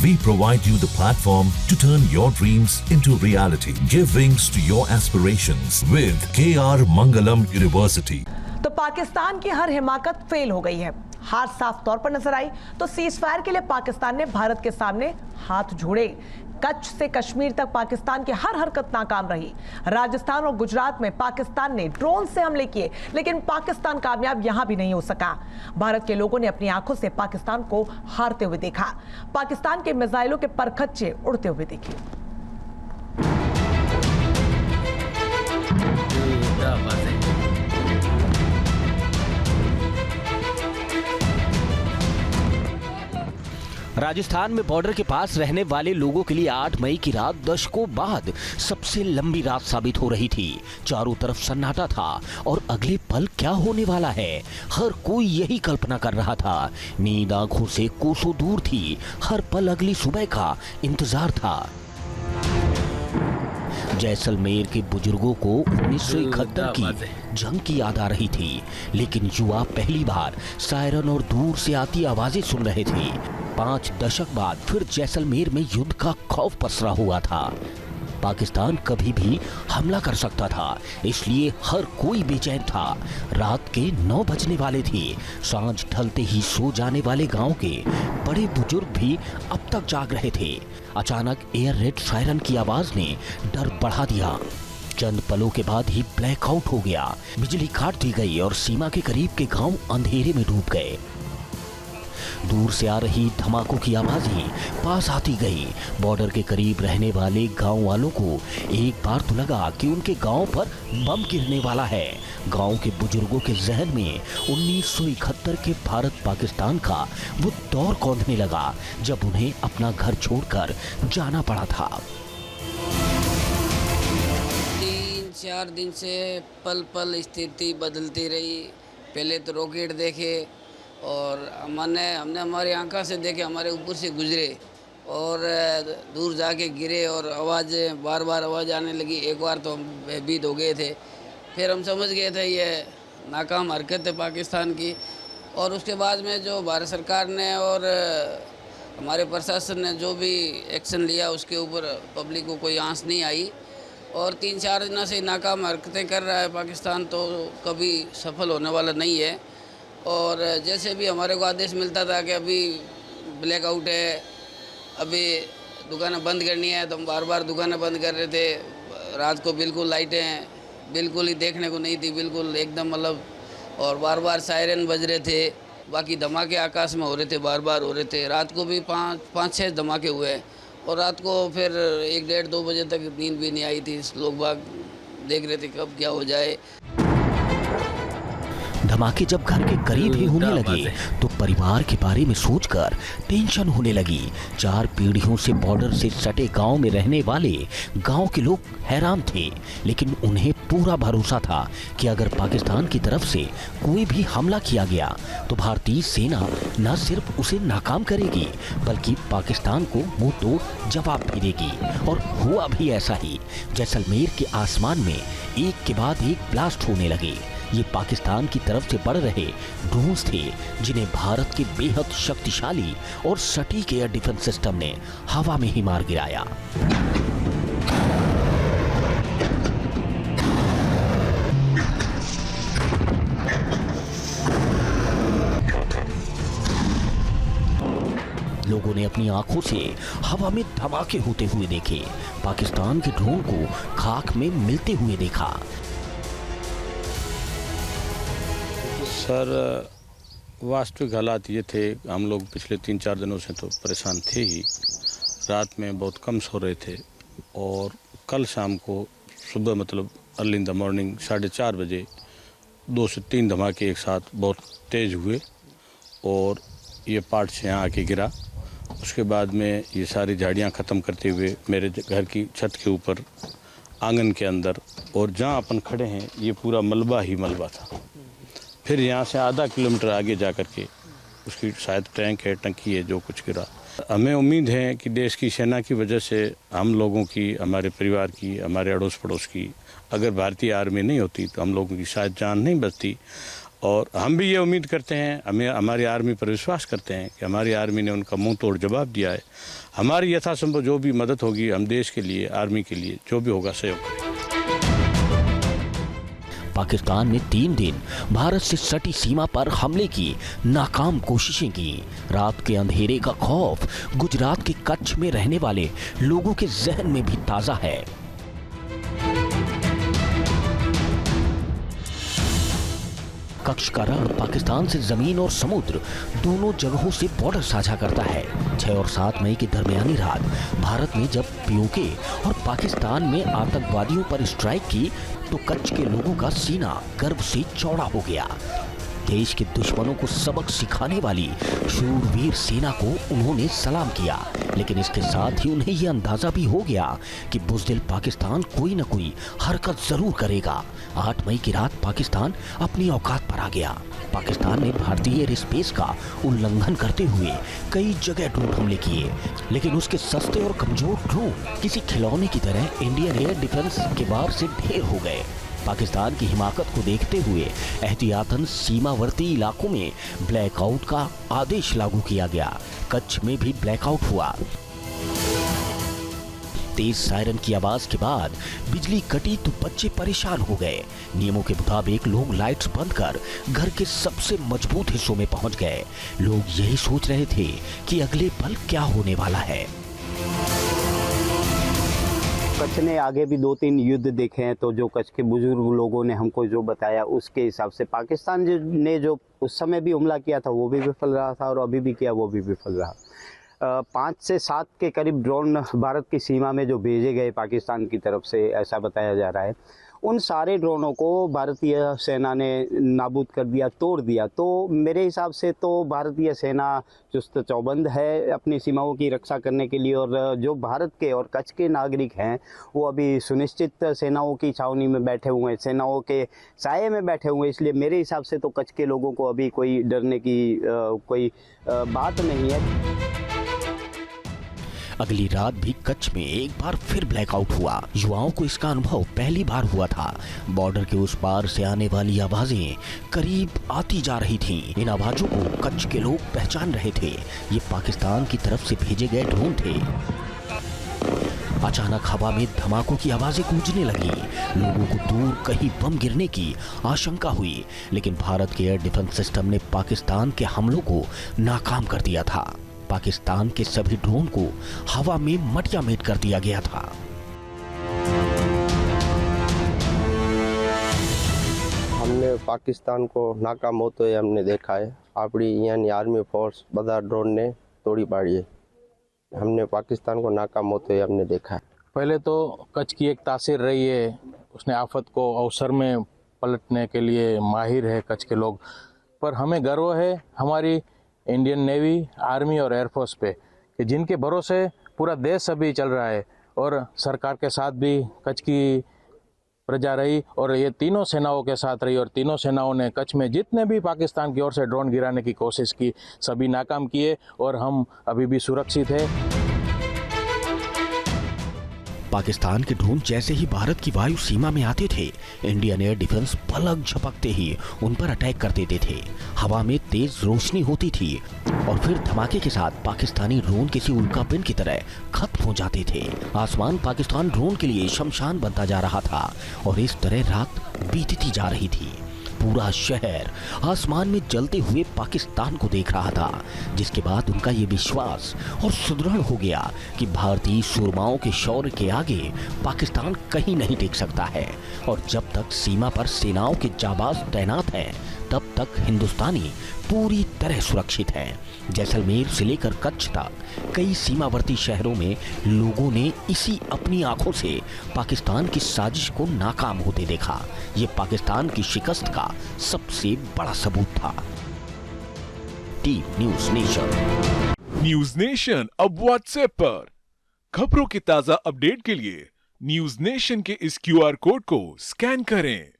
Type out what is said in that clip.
We provide you the platform to turn your dreams into reality. Give wings to your aspirations with KR Mangalam University. तो पाकिस्तान की हर हिमाकत fail हो गई है। हार साफ तौर पर नजर आई तो सीज फायर के लिए पाकिस्तान ने भारत के सामने हाथ जोड़े। कच्छ से कश्मीर तक पाकिस्तान की हर हरकत नाकाम रही। राजस्थान और गुजरात में पाकिस्तान ने ड्रोन से हमले किए, लेकिन पाकिस्तान कामयाब यहां भी नहीं हो सका। भारत के लोगों ने अपनी आंखों से पाकिस्तान को हारते हुए देखा। पाकिस्तान के मिसाइलों के परखच्चे उड़ते हुए देखे। राजस्थान में बॉर्डर के पास रहने वाले लोगों के लिए 8 मई की रात दशकों बाद सबसे लंबी रात साबित हो रही थी। चारों तरफ सन्नाटा था और अगले पल क्या होने वाला है, हर कोई यही कल्पना कर रहा था। नींद आंखों से कोसों दूर थी, हर पल अगली सुबह का इंतजार था। जैसलमेर के बुजुर्गों को 1971 की जंग की याद आ रही थी, लेकिन युवा पहली बार सायरन और दूर से आती आवाजें सुन रहे थे। 5 दशक बाद फिर जैसलमेर में युद्ध का खौफ पसरा हुआ था। पाकिस्तान कभी भी हमला कर सकता था, इसलिए हर कोई बेचैन था। रात के 9 बजने वाले थे। सांझ ढलते ही सो जाने वाले गांव के बड़े बुजुर्ग भी अब तक जाग रहे थे। अचानक एयर रेड सायरन की आवाज ने डर बढ़ा दिया। चंद पलों के बाद ही ब्लैकआउट हो गया। बिजली काट दी गई और सीमा के करीब के गांव अंधेरे में डूब गए। दूर से आ रही धमाकों की आवाजें पास आती गई। बॉर्डर के करीब रहने वाले गांव वालों को एक बार तो लगा कि उनके गांव पर बम गिरने वाला है। गांव के बुजुर्गों के जहन में 1971 के भारत पाकिस्तान का वो दौर कौंधने लगा जब उन्हें अपना घर छोड़कर जाना पड़ा था। 3-4 दिन से पल पल स्थिति बदलती रही। पहले तो रॉकेट देखे और हमने हमारी आंखों से देखे, हमारे ऊपर से गुजरे और दूर जाके गिरे और आवाज़ें बार बार आवाज़ आने लगी। एक बार तो हम भयभीत हो गए थे। फिर हम समझ गए थे ये नाकाम हरकत है पाकिस्तान की। और उसके बाद में जो भारत सरकार ने और हमारे प्रशासन ने जो भी एक्शन लिया उसके ऊपर पब्लिक को कोई आंच नहीं आई। और 3-4 दिनों से नाकाम हरकतें कर रहा है पाकिस्तान, तो कभी सफल होने वाला नहीं है। और जैसे भी हमारे को आदेश मिलता था कि अभी ब्लैकआउट है, अभी दुकानें बंद करनी है, तो हम बार बार दुकानें बंद कर रहे थे। रात को बिल्कुल लाइटें बिल्कुल ही देखने को नहीं थी, बिल्कुल एकदम मतलब। और बार बार सायरन बज रहे थे। बाकी धमाके आकाश में हो रहे थे, बार बार हो रहे थे। रात को भी 5-6 धमाके हुए और रात को फिर 1-1:30-2 बजे तक नींद भी नहीं आई थी। लोग बाग देख रहे थे कब क्या हो जाए। धमाके जब घर के करीब ही होने लगे तो परिवार के बारे में सोचकर टेंशन होने लगी। 4 पीढ़ियों से बॉर्डर से सटे गांव में रहने वाले गांव के लोग हैरान थे, लेकिन उन्हें पूरा भरोसा था कि अगर पाकिस्तान की तरफ से कोई भी हमला किया गया तो भारतीय सेना न सिर्फ उसे नाकाम करेगी बल्कि पाकिस्तान को मुंह तोड़ जवाब भी देगी। और हुआ भी ऐसा ही। जैसलमेर के आसमान में एक के बाद एक ब्लास्ट होने लगे। ये पाकिस्तान की तरफ से बढ़ रहे ड्रोन्स थे जिन्हें भारत के बेहद शक्तिशाली और सटीक एयर डिफेंस सिस्टम ने हवा में ही मार गिराया। लोगों ने अपनी आंखों से हवा में धमाके होते हुए देखे, पाकिस्तान के ड्रोन को खाक में मिलते हुए देखा। सर, वास्तविक हालात ये थे, हम लोग पिछले 3-4 दिनों से तो परेशान थे ही। रात में बहुत कम सो रहे थे और कल शाम को सुबह मतलब अर्ली इन द मॉर्निंग 4:30 बजे 2 से 3 धमाके एक साथ बहुत तेज़ हुए और ये पार्ट से यहाँ आके गिरा। उसके बाद में ये सारी झाड़ियाँ ख़त्म करते हुए मेरे घर की छत के ऊपर आंगन के अंदर और जहाँ अपन खड़े हैं ये पूरा मलबा ही मलबा था। फिर यहाँ से आधा किलोमीटर आगे जा कर के उसकी शायद टैंक है, टंकी है, जो कुछ गिरा। हमें उम्मीद है कि देश की सेना की वजह से हम लोगों की, हमारे परिवार की, हमारे अड़ोस पड़ोस की, अगर भारतीय आर्मी नहीं होती तो हम लोगों की शायद जान नहीं बचती। और हम भी ये उम्मीद करते हैं, हमें हमारी आर्मी पर विश्वास करते हैं कि हमारी आर्मी ने उनका मुंह तोड़ जवाब दिया है। हमारी यथासंभव जो भी मदद होगी, हम देश के लिए, आर्मी के लिए जो भी होगा सहयोग करेंगे। पाकिस्तान ने 3 दिन भारत से सटी सीमा पर हमले की नाकाम कोशिशें की। रात के अंधेरे का खौफ गुजरात के कच्छ में रहने वाले लोगों के जहन में भी ताजा है। कच्छ का रण पाकिस्तान से जमीन और समुद्र दोनों जगहों से बॉर्डर साझा करता है। 6 और 7 मई की दरमियानी रात भारत ने जब पीओके और पाकिस्तान में आतंकवादियों पर स्ट्राइक की तो कच्छ के लोगों का सीना गर्व से चौड़ा हो गया। देश के दुश्मनों को सबक सिखाने वाली शूरवीर सेना को उन्होंने सलाम किया, लेकिन इसके साथ ही उन्हें यह अंदाजा भी हो गया कि बुज़दिल पाकिस्तान कोई न कोई हरकत जरूर करेगा। 8 मई की रात पाकिस्तान अपनी औकात पर आ गया। पाकिस्तान ने भारतीय एयर स्पेस का उल्लंघन करते हुए कई जगह ड्रोन हमले किए, लेकिन उसके सस्ते और कमजोर ड्रोन किसी खिलौने की तरह इंडियन एयर डिफेंस के वार से ढेर हो गए। पाकिस्तान की हिमाकत को देखते हुए एहतियातन सीमावर्ती इलाकों में ब्लैकआउट का आदेश लागू किया गया। कच्छ में भी ब्लैकआउट हुआ। तेज सायरन की आवाज के बाद बिजली कटी तो बच्चे परेशान हो गए। नियमों के मुताबिक लोग लाइट्स बंद कर घर के सबसे मजबूत हिस्सों में पहुंच गए। लोग यही सोच रहे थे कि अगले पल क्या होने वाला है। कच्छ ने आगे भी 2-3 युद्ध देखे हैं, तो जो कच्छ के बुजुर्ग लोगों ने हमको जो बताया उसके हिसाब से पाकिस्तान ने जो उस समय भी हमला किया था वो भी विफल रहा था और अभी भी किया वो भी विफल रहा। 5 से 7 के करीब ड्रोन भारत की सीमा में जो भेजे गए पाकिस्तान की तरफ से, ऐसा बताया जा रहा है। उन सारे ड्रोनों को भारतीय सेना ने नाबूद कर दिया, तोड़ दिया। तो मेरे हिसाब से तो भारतीय सेना चुस्त चौबंद है अपनी सीमाओं की रक्षा करने के लिए, और जो भारत के और कच्छ के नागरिक हैं वो अभी सुनिश्चित सेनाओं की छावनी में बैठे हुए हैं, सेनाओं के साये में बैठे हुए हैं। इसलिए मेरे हिसाब से तो कच्छ के लोगों को अभी कोई डरने की कोई बात नहीं है। अगली रात भी कच्छ में एक बार फिर ब्लैकआउट हुआ। युवाओं को इसका अनुभव पहली बार हुआ था। बॉर्डर के उस पार से आने वाली आवाजें करीब आती जा रही थीं। इन आवाजों को कच्छ के लोग पहचान रहे थे। ये पाकिस्तान की तरफ से भेजे गए ड्रोन थे। अचानक हवा में धमाकों की आवाजें गूंजने लगी। लोगों को दूर कहीं बम गिरने की आशंका हुई, लेकिन भारत के एयर डिफेंस सिस्टम ने पाकिस्तान के हमलों को नाकाम कर दिया था। पाकिस्तान के सभी ड्रोन को हवा में मटियामेट कर दिया गया था। हमने पाकिस्तान को नाकाम होते हुए हमने देखा है। अपनी यानी आर्मी फोर्स बधा ड्रोन ने तोड़ी पाड़ी है। हमने पाकिस्तान को नाकाम होते हुए हमने देखा है। पहले तो कच्छ की एक तासीर रही है, उसने आफत को अवसर में पलटने के लिए माहिर है कच्छ के लोग। पर हमें गर्व है हमारी इंडियन नेवी, आर्मी और एयरफोर्स पे, कि जिनके भरोसे पूरा देश अभी चल रहा है, और सरकार के साथ भी कच्छ की प्रजा रही और ये तीनों सेनाओं के साथ रही, और तीनों सेनाओं ने कच्छ में जितने भी पाकिस्तान की ओर से ड्रोन गिराने की कोशिश की सभी नाकाम किए, और हम अभी भी सुरक्षित है। पाकिस्तान के ड्रोन जैसे ही भारत की वायु सीमा में आते थे, इंडियन एयर डिफेंस पलक झपकते ही उन पर अटैक कर देते थे। हवा में तेज रोशनी होती थी और फिर धमाके के साथ पाकिस्तानी ड्रोन किसी उल्कापिंड की तरह खत्म हो जाते थे। आसमान पाकिस्तान ड्रोन के लिए शमशान बनता जा रहा था और इस तरह रात बीतती जा रही थी। पूरा शहर आसमान में जलते हुए पाकिस्तान को देख रहा था, जिसके बाद उनका ये विश्वास और सुदृढ़ हो गया कि भारतीय सूरमाओं के शौर्य के आगे पाकिस्तान कहीं नहीं टिक सकता है, और जब तक सीमा पर सेनाओं के जाबाज तैनात हैं तब तक हिंदुस्तानी पूरी तरह सुरक्षित हैं। जैसलमेर से लेकर कच्छ तक कई सीमावर्ती शहरों में लोगों ने इसी अपनी आंखों से पाकिस्तान की साजिश को नाकाम होते देखा। ये पाकिस्तान की शिकस्त का सबसे बड़ा सबूत था। Team news nation. News nation अब व्हाट्सएप पर खबरों की ताजा अपडेट के लिए न्यूज़ नेशन के इस QR कोड को स्कैन करें